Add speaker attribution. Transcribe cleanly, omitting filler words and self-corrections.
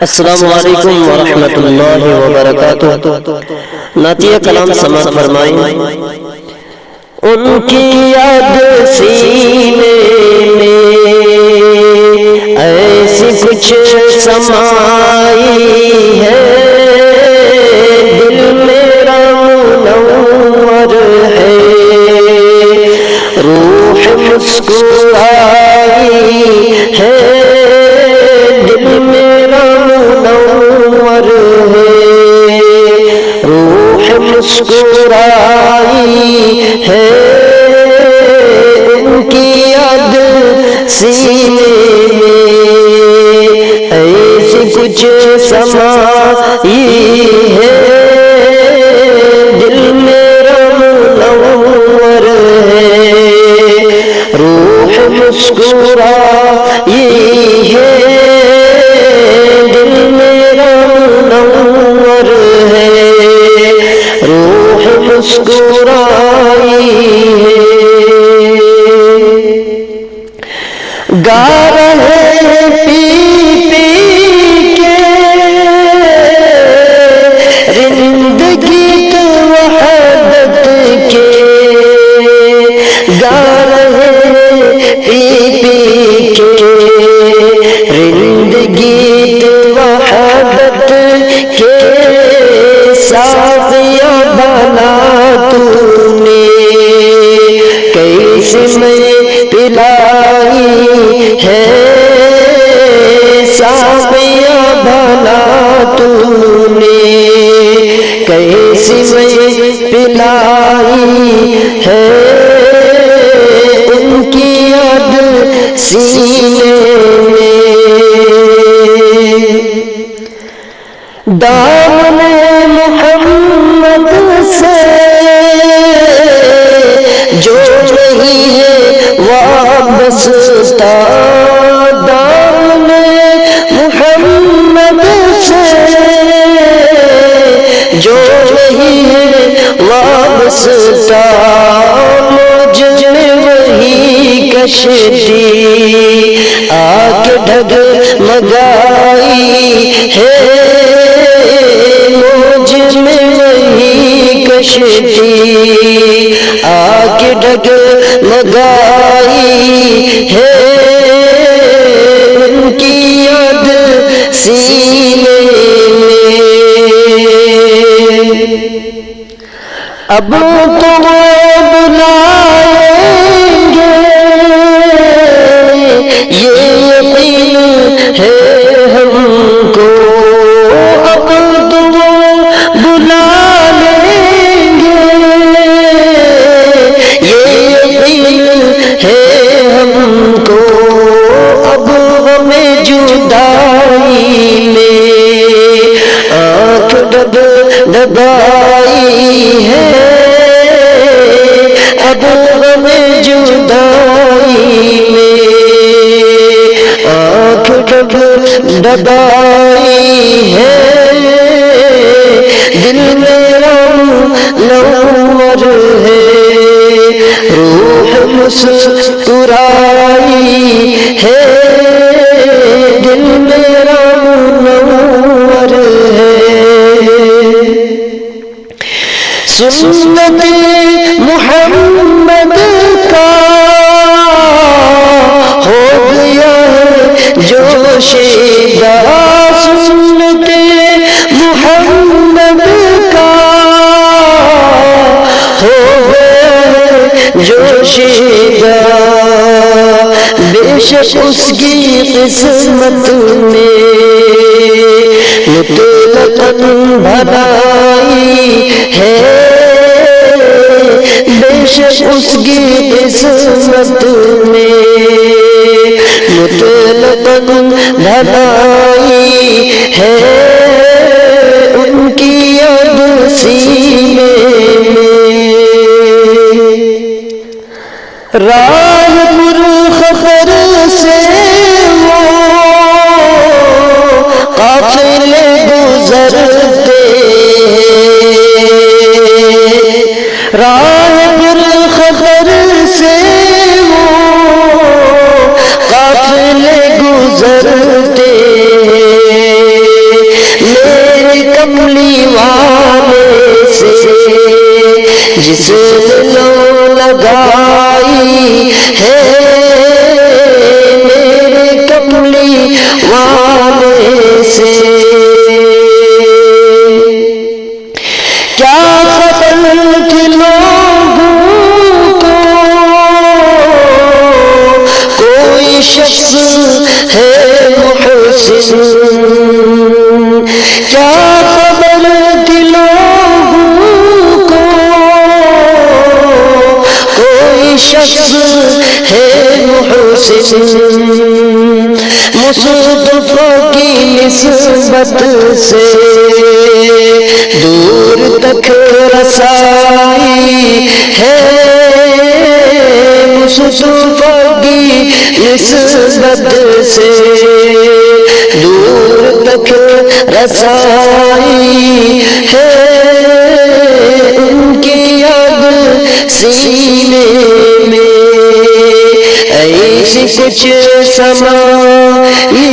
Speaker 1: السلام علیکم ورحمۃ اللہ وبرکاتہ۔ نعتیہ کلام سماعت فرمائیں۔ ان کی یاد سینے میں ایسی کچھ سمائی ہے، دل میرا منور ہے، روح مسکرائی ہے، دل میرا منور ہے، روح مسکرائی ہے، ان کی یاد سینے میں ایسی کچھ سمائی ہے، دل میرا منور ہے، روح مسکرائی ہے، دل میرا منور ہے، روح مسکرائی ہے۔ گا رہے پی پی کے رند گیت وحدت کے، گا رہے پی پی کے رند گیت وحدت کے، ساقیہ بنا تو نے کیسے میں پلائی ہے، ساقیہ بنا تو نے کیسے میں پلائی ہے، ان کی یاد سینے میں دامن محمد سے جو نہیں ہے وابستہ، دامن محمد سے جو نہیں ہے وابستہ، مجھ میں وہی کشتی آ کے ڈگمگائی ہے، مجھ میں وہی کشتی آ کے ڈگمگائی ہے، ان کی یاد سینے میں اب تو وہ بلائیں گے، یہ یقین ہے ہم کو، اب تو وہ بلا لیں گے، یہ یقین ہے ہم کو، اب ہمیں جدائی میں آنکھ دبائی ہے، اب ہمیں جدائی میں آنکھ دبائی ہے، دل میرا منور ہے، روح مسکرائی ہے، دل میرا منور ہے، سنت محمد کا ہو گیا ہے جوش داں، سنت محمد کا ہو گیا ہے جوش داں، بے شک اس کی قسمت میں مطلقاً بھلائی ہے، بے شک اس کی قسمت میں مطلقاً بھلائی ہے، ان کی یاد سینے میں راہ پر خطر سے وہ قافلے گزرتے، راہ پر خطر سے وہ قافلے گزرتے، جس نے لو لگائی ہے میرے کملی والے سے، کیا خبر تھی لوگوں کو کوئی شخص ہے محسن، کیا خبر تھی لوگوں کو کوئی شخص ہے محسن، مصطفیٰ کی نسبت سے دور تک رسائی ہے، مصطفیٰ کی نسبت سے دور تک رسائی ہے، ان کی یاد سینے میں ایسی کچھ سمائی